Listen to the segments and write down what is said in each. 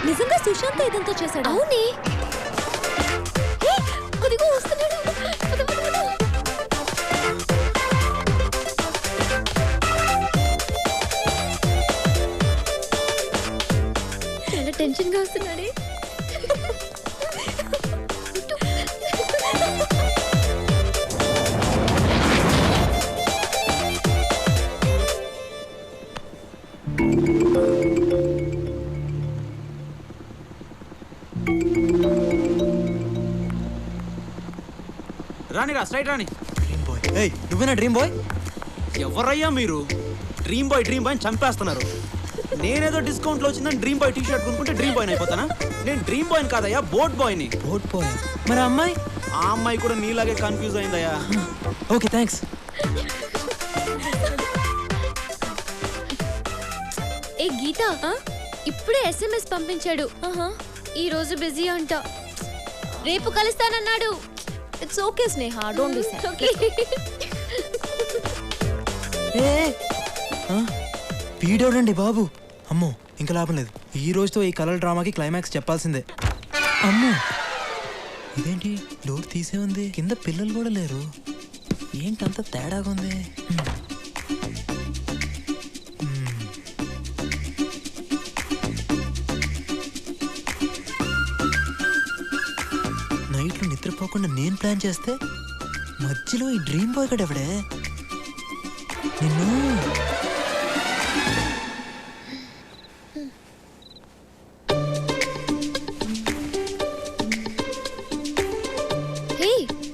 నిజంగా సుశాంత్ ఇదంతా చేశాడు? అవునే. అదిగో వస్తున్నాడు. చాలా టెన్షన్ గా వస్తున్నాడే. రాని రా, స్ట్రైట్ రాని. Dream boy. ఏయ్, నువ్వేనా డ్రీమ్ బాయ్? ఎవరయ్యా మీరు? డ్రీమ్ బాయ్ అని చంపేస్తున్నారు. నేనేదో డిస్కౌంట్లో వచ్చిందని డ్రీమ్ బాయ్ టీ షర్ట్ కొనుక్కుంటే డ్రీమ్ బాయ్ అయిపోతానా? నేను డ్రీమ్ బాయ్ కాదయ్యా, బోట్ బాయ్ని. Boat boy? మరి ఆ అమ్మాయి? ఆ అమ్మాయి కూడా నీలాగే కన్ఫ్యూజ్ అయిందయ్యా. Okay, thanks. ఏ గీత, ఇప్పుడే SMS పంపించాడు. ఈ రోజు బిజీ అంట, రేపు కలుస్తానన్నాడు. It's okay Sneha, don't be sad. Okay. వీడోడండి బాబు. అమ్మో, ఇంకా లాభం లేదు. ఈ రోజుతో ఈ కలర్ డ్రామాకి క్లైమాక్స్ చెప్పాల్సిందే. అమ్మో, ఇదేంటి డోర్ తీసే ఉంది, కింద పిల్లలు కూడా లేరు. ఏంటంత తేడాగా ఉంది? నైట్లో నిద్రపోకుండా నేను ప్లాన్ చేస్తే మధ్యలో ఈ డ్రీమ్ బాయ్ గడు ఎవడే? నిన్ను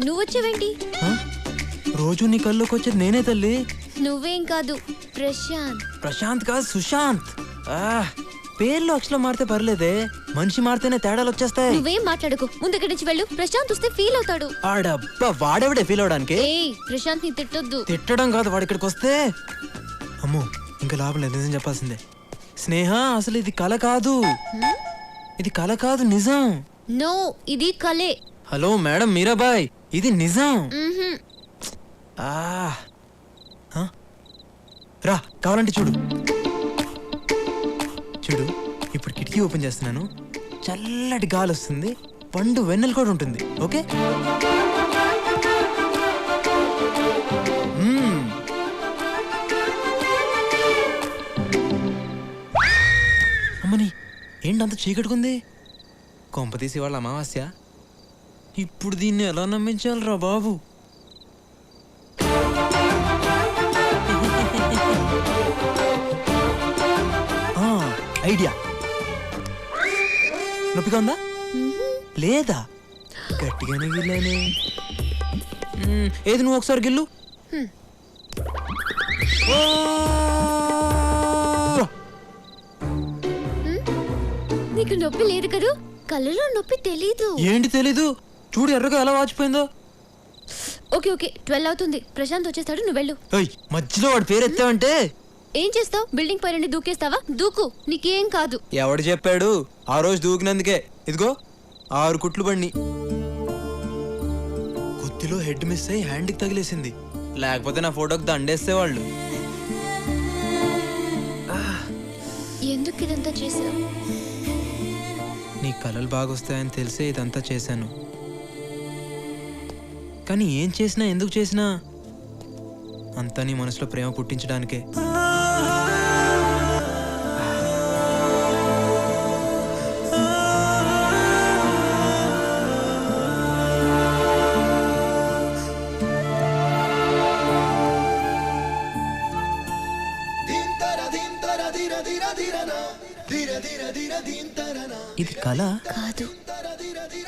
నువ్వు వచ్చేవేంటి? రోజు నీ కల్లోకి వచ్చేది నేనే తల్లి. నువ్వేం కాదు, ప్రశాంత్. ప్రశాంత్ కాదు, సుశాంత్. పేర్లు అక్షరం మారితే పర్లేదే, మనిషి మారితేనే తేడాలు వచ్చేస్తాయి. నువ్వేం మాట్లాడుకో, ముందుకి నుంచి వెళ్ళు. ప్రశాంత్ వస్తే ఫీల్ అవుతాడు. ఆడబ్బా, వాడెవడే ఫీల్ అవడానికి? ప్రశాంత్ ని తిట్టొద్దు. తిట్టడం కాదు, వాడు ఇక్కడికి వస్తే అమ్మో ఇంకా లాభం లేదు. నిజం చెప్పాల్సిందే. స్నేహ, అసలు ఇది కల కాదు. ఇది కల కాదు, నిజం. నో, ఇది కలే. హలో మేడం మీరాబాయ్, ఇది నిజం. రా, కావాలంటే చూడు. చూడు, ఇప్పుడు కిటికీ ఓపెన్ చేస్తున్నాను. చల్లటి గాలి వస్తుంది, పండు వెన్నెల కూడా ఉంటుంది. ఓకే? అమ్మని, ఏంటంత చీకటికుంది? కొంపతీసి వాళ్ళ అమావాస్య. ఇప్పుడు దీన్ని ఎలా నమ్మించాలరా బాబు? ఐడియా. నొప్పిగా ఉందా లేదా? గట్టిగానే గిల్లానే. ఏది, నువ్వు ఒకసారి గిల్లు. నీకు నొప్పి లేదు కదూ? కళ్ళలో నొప్పి తెలీదు. ఏంటి తెలీదు? చూడు ఎర్రగా ఎలా వాచిపోయిందో. ఓకే ఓకే, 12 అవుతుంది. ప్రశాంత్ వచ్చేస్తాడు, నువ్వు వెళ్ళు. మధ్యలో వాడు పేరు ఎత్తావంటే ఏం చేస్తావు? బిల్డింగ్ పైన దూకేస్తావా? దూకు, నీకేం కాదు. ఎవడు చెప్పాడు? ఆ రోజు దూకినందుకే ఇదిగో 6 కుట్లు పడిని. కొద్దిలో హెడ్ మిస్ అయ్యి హ్యాండ్కి తగిలేసింది, లేకపోతే నా ఫోటోకి దండేసేవాళ్ళు. ఎందుకు ఇదంతా చేసావు? నీ కలలు బాగొస్తాయని తెలిసే ఇదంతా చేశాను. కానీ ఏం చేసినా, ఎందుకు చేసినా అంతా నీ మనసులో ప్రేమ పుట్టించడానికే. ఇది కళ కాదు,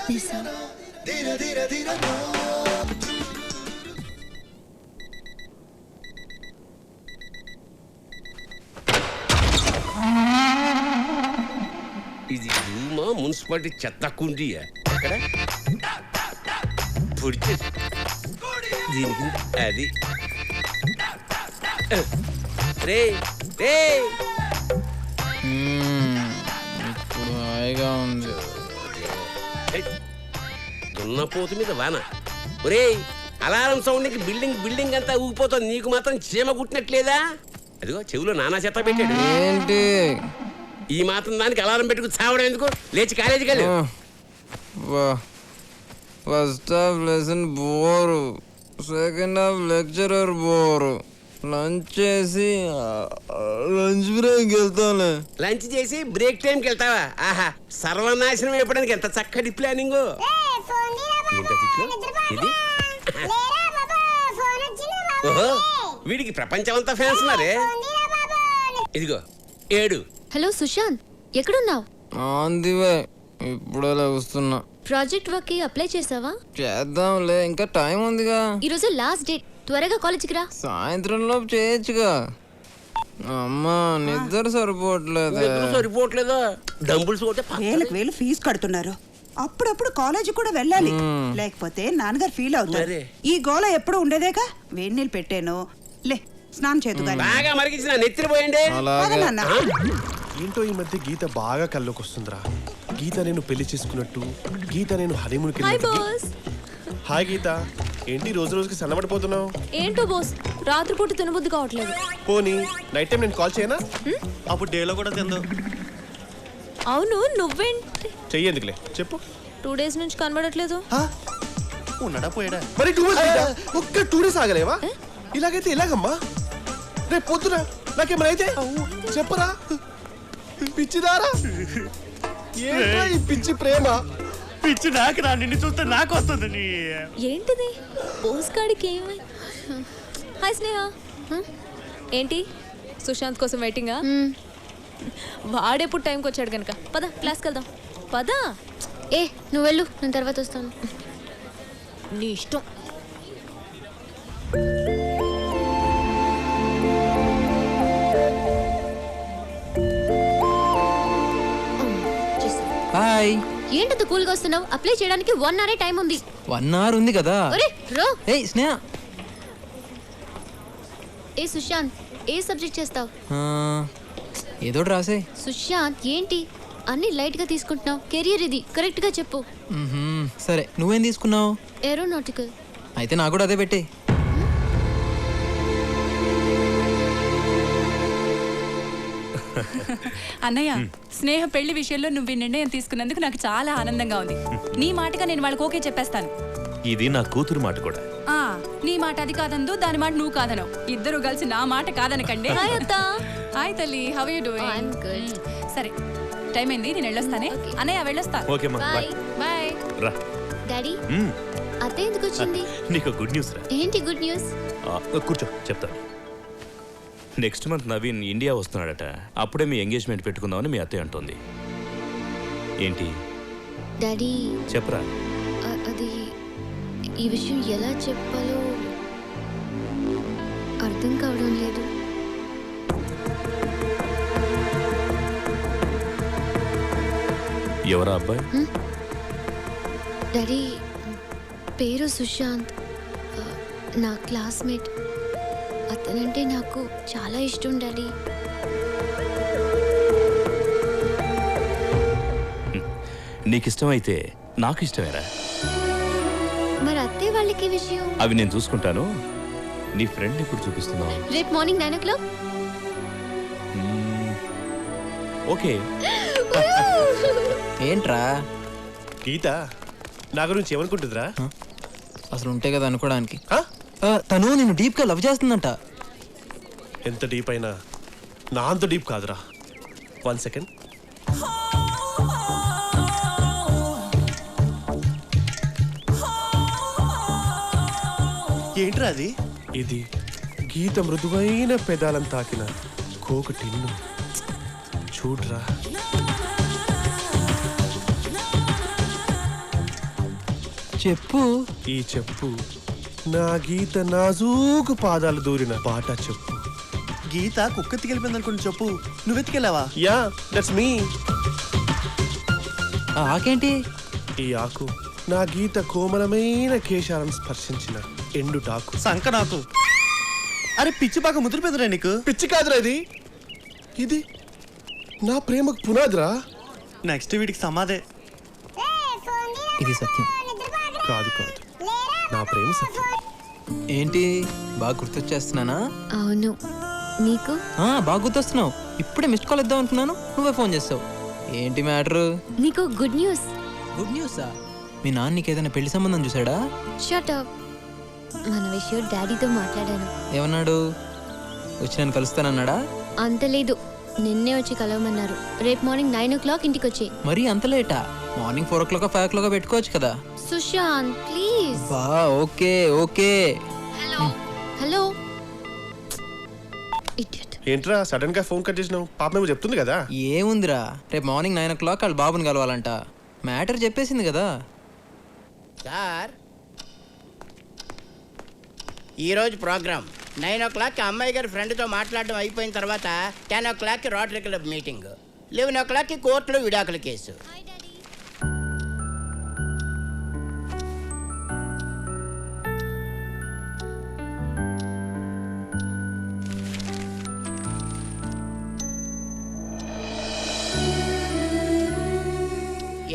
నిజం. ఇది రూమా, మున్సిపాలిటీ చెత్త కుండీయా? దీనికి అది రే రే ఇప్పుడు హాయిగా ఉంది. దున్నపోతు మీద వాన. ఒరేయ్, అలారం సౌండ్కి బిల్డింగ్ అంతా ఊగిపోతుంది, నీకు మాత్రం చీమ కుట్టినట్లేదా? అదిగో చెవిలో నానా చెత్త పెట్టాడు. ఏంటి ఈ మాత్రం దానికి అలారం పెట్టుకుని చావడం ఎందుకు? లేచి కాలేజీకి వెళ్ళు. First half lesson bore, second half lecturer bore. Lunch చేసి లంచ్ బ్రేక్ వెళ్తాను. లంచ్ చేసి బ్రేక్ టైంకి వెళ్తావా? ఆహా, సర్వనాశనం అయిపోవడానికి ఎంత చక్కటి ప్లానింగ్. ఇది ఓహో, వీడికి ప్రపంచం అంతా ఫ్యాన్స్ ఉన్నారే. ఇదిగో 7. హలో సుశాంత్, ఎక్కడున్నావు? ఆందివే, ఇప్పుడే వస్తున్నా. ప్రాజెక్ట్ వర్క్ కి అప్లై చేసావా? చేద్దాంలే, ఇంకా టైం ఉందిగా. ఈరోజు లాస్ట్ డేట్, త్వరగా కాలేజీకి రా. సాయంత్రం లోపు చేయొచ్చుగా. అమ్మా నిద్ర సరిపోవట్లేదు. సరిపోవట్లేదా? డంబుల్స్ కొట్టే వేలకు వేలు ఫీజు కడుతున్నారు. అప్పుడప్పుడు కాలేజీ కూడా వెళ్ళాలి, లేకపోతే నాన్నగారు ఫీల్ అవుతారు. ఈ గోల ఎప్పుడు ఉండేదేగా. వేడి నీళ్ళు పెట్టాను, లే స్నానం చేద్దు గాని. బాగా మరిగించిన నెత్తిన పోయండి. ఏంటో ఈ మధ్య గీత బాగా కల్లోకి వస్తుందిరా. గీత నేను పెళ్లి చేసుకున్నట్టు, గీత నేను హనీమూన్కి వెళ్ళినట్టు. హాయ్ గీత, ఏంటి రోజు రోజుకి సన్నబడిపోతున్నావు? ఏంటో బాస్, రాత్రిపూట తినబుద్ధి కావట్లేదు. పోనీ నైట్ టైం నేను కాల్ చేయనా? అప్పుడు డేలో కూడా తిందు. అవును, నువ్వేంటి చెయ్యేందుకులే చెప్పు. 2 days నుంచి కనబడట్లేదు. ఉన్నాడా పోయాడా? మరి 2 days ఒక్క 2 days ఆగలేవా? ఇలాగైతే ఇలాగమ్మా. రేపు పొద్దున నాకేమైనా అయితే చెప్పరా? పిచ్చిదారా? ఏంట్రా ఈ పిచ్చి ప్రేమ? పిచ్చి నాకు రా, నిన్ను చూస్తే నాకు వస్తుంది. ఏంటిది పోస్ట్ కార్డ్కి ఏమై? హాయ్ స్నేహ. ఏంటి సుశాంత్ కోసం వెయిటింగా? వాడెప్పుడు టైంకి వచ్చాడు కనుక. పద క్లాస్కి వెళ్దాం. పద. ఏ నువ్వు వెళ్ళు, నేను తర్వాత వస్తాను. నీ ఇష్టం. హాయ్. ఏంటంత కూల్గా వస్తున్నావు? అప్లై చేయడానికి 1 hour టైం ఉంది. 1 hour ఉంది కదా. ఏయ్ స్నేహ. ఏ సుశాంత్, ఏ సబ్జెక్ట్ చేస్తావు? ఏదో రాసే. సుశాంత్ ఏంటి అన్ని లైట్ గా తీసుకుంటున్నావు? కెరియర్ ఇది, కరెక్ట్ గా చెప్పు. సరే, నువ్వేం తీసుకున్నావు? ఏరోనాటికల్. అయితే నాకు కూడా అదే పెట్టే. అన్నయ్య, స్నేహ పెళ్లి విషయంలో నువ్వు ఈ నిర్ణయం తీసుకున్నందుకు నాకు చాలా ఆనందంగా ఉంది. నీ మాటగా నేను వాళ్ళకి ఓకే చెప్పేస్తాను. ఇది నా కూతురు మాట కూడా. నీ మాట అది కాదందు, దాని మాట నువ్వు కాదనవు. ఇద్దరు కలిసి నా మాట కాదనకండి. హాయ్ అత్త. హాయ్ తల్లి, హౌ ఆర్ యు డూయింగ్? సరే, టైం అయింది, నేను వెళ్ళొస్తానే. అన్నయ్య వెళ్ళొస్తా. ఓకే మా బై. బై. రా డాడీ, అత్త ఎందుకు వచ్చింది? నీకు గుడ్ న్యూస్ రా. ఏంటి గుడ్ న్యూస్? కూర్చో చెప్తాను. నెక్స్ట్ మంత్ నవీన్ ఇండియా వస్తున్నాడట. అప్పుడే మీ ఎంగేజ్మెంట్ పెట్టుకుందామని మీ అత్తయ్య అంటుంది. ఏంటి డాడీ? చెప్పరా. అది ఈ విషయం ఎలా చెప్పాలో అర్థం కావడం లేదు. ఎవరా అబ్బాయి? డాడీ పేరు సుశాంత్, నా క్లాస్మేట్. అతనంటే నాకు చాలా ఇష్టం డాడీ. నీకు ఇష్టమైతే నాకు ఇష్టమేరా. మరి అత్తయ్య వాళ్ళకి విషయం? అవి నేను చూసుకుంటాను. నీ ఫ్రెండ్ ఇప్పుడు చూపిస్తున్నావు. రేపు మార్నింగ్ 9 o'clock. ఓకే. ఏంట్రా గీత నా గురించి ఏమనుకుంటుందిరా? అసలు ఉంటే కదా అనుకోవడానికి. తను నేను డీప్ గా లవ్ చేస్తుందంట. ఎంత డీప్ అయినా నా అంత డీప్ కాదురా. 1 second. ఏంట్రా అది? ఇది గీత మృదువైన పెదాలను తాకిన కోక టిన్ను. చూడ్రా. చెప్పు. ఈ చెప్పు నా గీత నాజూకు పాదాలు దూరిన బాట చెప్పు. గీత కుక్కెత్తికెళ్ళిపోయింది అనుకుని చెప్పు. నువ్వెత్తికెళ్ళావా? Yeah, that's me. ఆకేంటి? ఈ ఆకు నా గీత కోమలమైన కేశాలను స్పర్శించిన ఎండుటాకు. సంక నాకు. అరే పిచ్చి బాగా ముదిరిపోయిందిరా నీకు. పిచ్చి కాదురా ఇది. ఇది నా ప్రేమకు పునాదిరా. నెక్స్ట్ వీడికి సమాధే. ఇది సత్యం. కాదు కాదు, నా ప్రేమ సత్యం. ఏంటి బాగా గుర్తొచ్చేస్తున్నానా? అవును, నీకు బాగా గుర్తొస్తున్నావు. ఇప్పుడే మిస్డ్ కాల్ ఇద్దాం అనుకున్నాను, నువ్వే ఫోన్ చేస్తావు. ఏంటి మ్యాటర్? నీకు గుడ్ న్యూస్. గుడ్ న్యూసా? మీ నాన్న నీకు ఏదైనా పెళ్లి సంబంధం చూసాడా? Shut up. మన విషయం డాడీతో మాట్లాడాను. ఏమన్నాడు? వచ్చి నన్ను కలుస్తానన్నాడా? అంత లేదు, నిన్నే వచ్చి కలవమన్నారు. రేపు మార్నింగ్ 9 o'clock ఇంటికి వచ్చి. మరి అంత లేటా? మార్నింగ్ 4 o'clock 5 o'clock పెట్టుకోవచ్చు కదా. సుశాంత్ ప్లీజ్. బా okay okay. Hello hello. Idiot. ఏంట్రా సడన్ గా ఫోన్ కట్ చేసినావు? పాప మేము చెప్తుంది కదా. ఏముందిరా, రేపు మార్నింగ్ 9 o'clock వాళ్ళ బాబుని కలవాలంట. మ్యాటర్ చెప్పేసింది కదా. సార్ ఈరోజు ప్రోగ్రామ్ 9 o'clock అమ్మాయి గారి ఫ్రెండ్తో మాట్లాడడం అయిపోయిన తర్వాత 10 o'clock rotary club meeting, 11 o'clock కోర్టులో విడాకుల కేసు.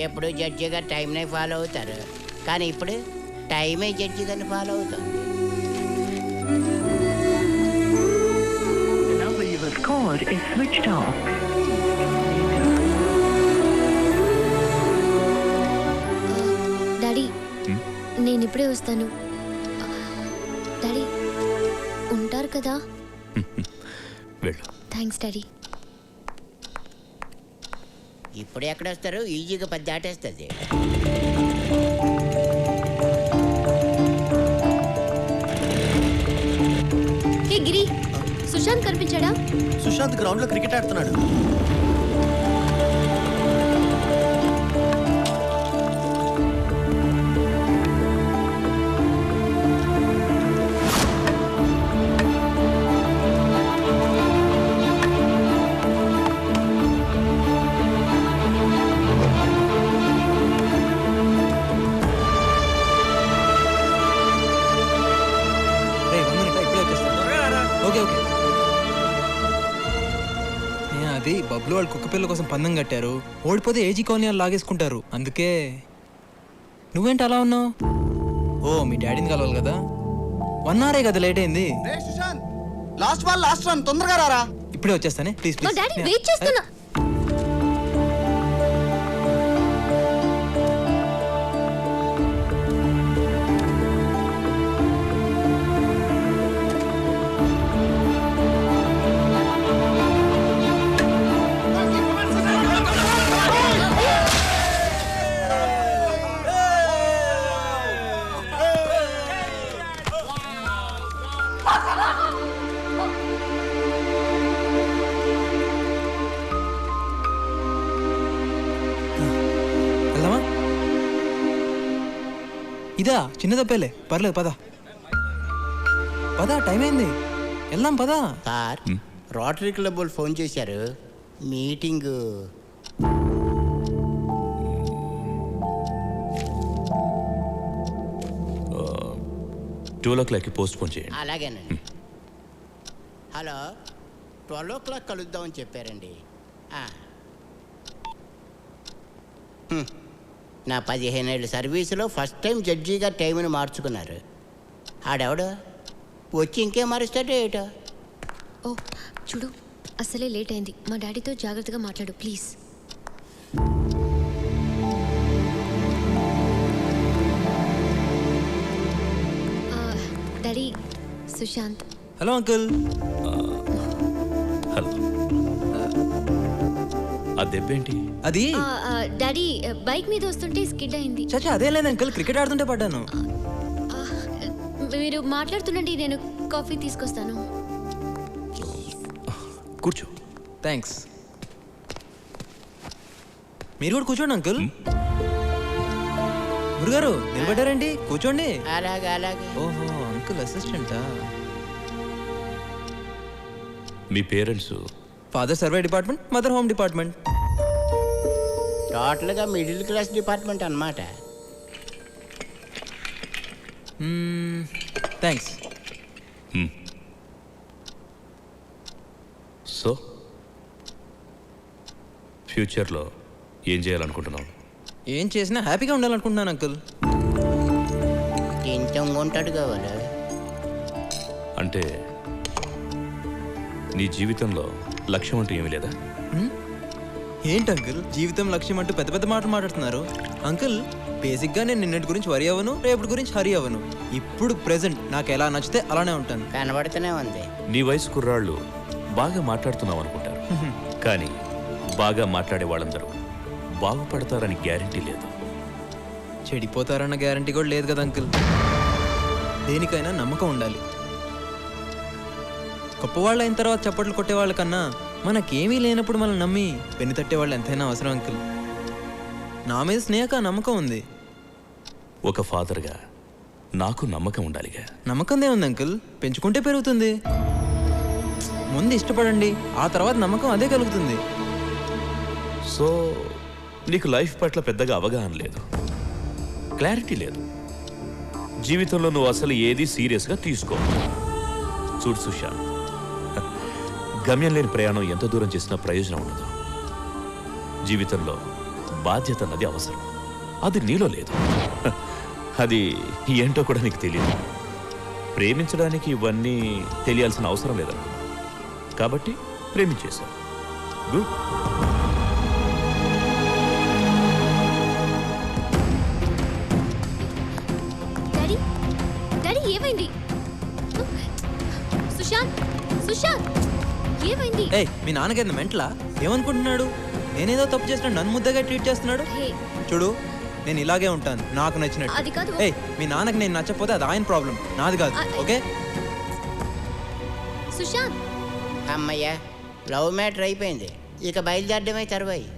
ఎప్పుడు జడ్జి గారు టైంనే ఫాలో అవుతారు, కానీ ఇప్పుడు టైమే జడ్జి గారిని ఫాలో అవుతుంది. డాడీ నేను ఇప్పుడే వస్తాను. డాడీ ఉంటారు కదా? వెళ్ళు. Thanks daddy. ఇప్పుడు ఎక్కడ వస్తారు? ఈజీగా 10 దాటేస్తుంది. హే గిరి, సుశాంత్ కనిపించాడా? సుశాంత్ గ్రౌండ్ లో క్రికెట్ ఆడుతున్నాడు. అది బబ్లు వాళ్ళు కుక్క పిల్ల కోసం పందెం కట్టారు. ఓడిపోతే ఏజీ కాలనీ వాళ్ళు లాగేసుకుంటారు. అందుకే. నువ్వేంటి అలా ఉన్నావు? ఓ మీ డాడీని కలవాలి కదా. 1 hour కదా లేట్ అయింది. లాస్ట్ బాల్ లాస్ట్ రన్, తొందరగా రారా. ఇప్పుడే వచ్చేస్తానే ప్లీజ్ మా డాడీ వెయిట్ చేస్తున్నా. ఇదా చిన్న తప్పేలే, పర్లేదు పద పద, టైం అయింది, వెళ్దాం పద. సార్ రోటరీ క్లబ్ వాళ్ళు ఫోన్ చేశారు, మీటింగ్. ట్వెల్వ్ ఓ క్లాక్కి పోస్ట్ పోన్ చేయండి. అలాగేనండి. హలో, 12 o'clock కలుద్దామని చెప్పారండి. నా 15 ఏళ్ళ సర్వీసులో ఫస్ట్ టైం జడ్జిగా టైంని మార్చుకున్నారు. ఆడెవడు వచ్చి ఇంకేం మారుస్తాడో ఏటో. ఓ చూడు, అసలే లేట్ అయింది. మా డాడీతో జాగ్రత్తగా మాట్లాడు please. Daddy, Sushant. Hello uncle. Hello. ఆ దెబ్బేంటి? అది డాడీ బైక్ మీద వస్తుంటే స్కిడ్ అయింది. చచ్చా అదే లేదు అంకుల్, క్రికెట్ ఆడుతుంటే పడ్డాను. మీరు మాట్లాడుతుండండి, నేను కాఫీ తీసుకొస్తాను. కూర్చో. థ్యాంక్స్. మీరు కూడా కూర్చోండి అంకుల్. గురుగారు నిలబడ్డారండి, కూర్చోండి. అలాగే అలాగే. ఓహో, అంకుల్ అసిస్టెంటా? మీ parents? Father survey department, mother home department. టోటల్గా మిడిల్ క్లాస్ డిపార్ట్మెంట్ అన్నమాట. థ్యాంక్స్. సో ఫ్యూచర్లో ఏం చేయాలనుకుంటున్నావు? ఏం చేసినా హ్యాపీగా ఉండాలనుకుంటున్నాను అంకుల్. ఇంత ఉంటాడు కావాలి అంటే నీ జీవితంలో లక్ష్యం అంటూ ఏమీ లేదా? ఏంటి అంకుల్ జీవితం లక్ష్యం అంటూ పెద్ద పెద్ద మాటలు మాట్లాడుతున్నారు? అంకుల్ బేసిక్గా నేను నిన్నటి గురించి వరి అవ్వను, రేపటి గురించి హరి అవ్వను. ఇప్పుడు ప్రెసెంట్ నాకు ఎలా నచ్చితే అలానే ఉంటాను. కనబడుతూనే ఉంది. నీ వయసు కుర్రాళ్ళు బాగా మాట్లాడుతున్నావు అనుకుంటారు, కానీ బాగా మాట్లాడే వాళ్ళందరూ బాగుపడతారని గ్యారంటీ లేదు. చెడిపోతారన్న గ్యారంటీ కూడా లేదు కదా అంకుల్. దేనికైనా నమ్మకం ఉండాలి. గొప్పవాళ్ళు అయిన తర్వాత చప్పట్లు కొట్టేవాళ్ళ కన్నా మనకేమీ లేనప్పుడు మనం నమ్మి పెన్ను తట్టేవాళ్ళు ఎంతైనా అవసరం అంకుల్. నా మీద స్నేహక నమ్మకం ఉంది. ఒక ఫాదర్గా నాకు నమ్మకం ఉండాలిగా. నమ్మకందే ఉంది అంకుల్, పెంచుకుంటే పెరుగుతుంది. ముందు ఇష్టపడండి, ఆ తర్వాత నమ్మకం అదే కలుగుతుంది. సో నీకు లైఫ్ పట్ల పెద్దగా అవగాహన లేదు, క్లారిటీ లేదు. జీవితంలో నువ్వు అసలు ఏది సీరియస్గా తీసుకో. చూడు సుశాంత్, గమ్యం లేని ప్రయాణం ఎంత దూరం చేసినా ప్రయోజనం ఉండదు. జీవితంలో బాధ్యత అన్నది అవసరం, అది నీలో లేదు. అది ఏంటో కూడా నీకు తెలియదు. ప్రేమించడానికి ఇవన్నీ తెలియాల్సిన అవసరం లేదనుకున్నా, కాబట్టి ప్రేమించేశావు. గుడ్. డాడీ డాడీ ఏమైంది? సుశాంత్ సుశాంత్ ఏమైంది? ఏయ్ మీ నాన్నగారిని మెంటలా? ఏమనుకుంటున్నాడు? నేనేదో తప్పు చేసిన నన్ను ముద్దగా ట్రీట్ చేస్తున్నాడు. హే చూడు నేను ఇలాగే ఉంటాను, నాకు అది నచ్చినట్టు. కాదు. ఏయ్ మీ నాన్నకి నేను నచ్చకపోతే అది ఆయన ప్రాబ్లం, నాది కాదు. ఓకే సుశాంత్ అమ్మయ్య, లవ్ మ్యాటర్ అయిపోయింది. ఇక బయలుదేరడమే తరువాయి.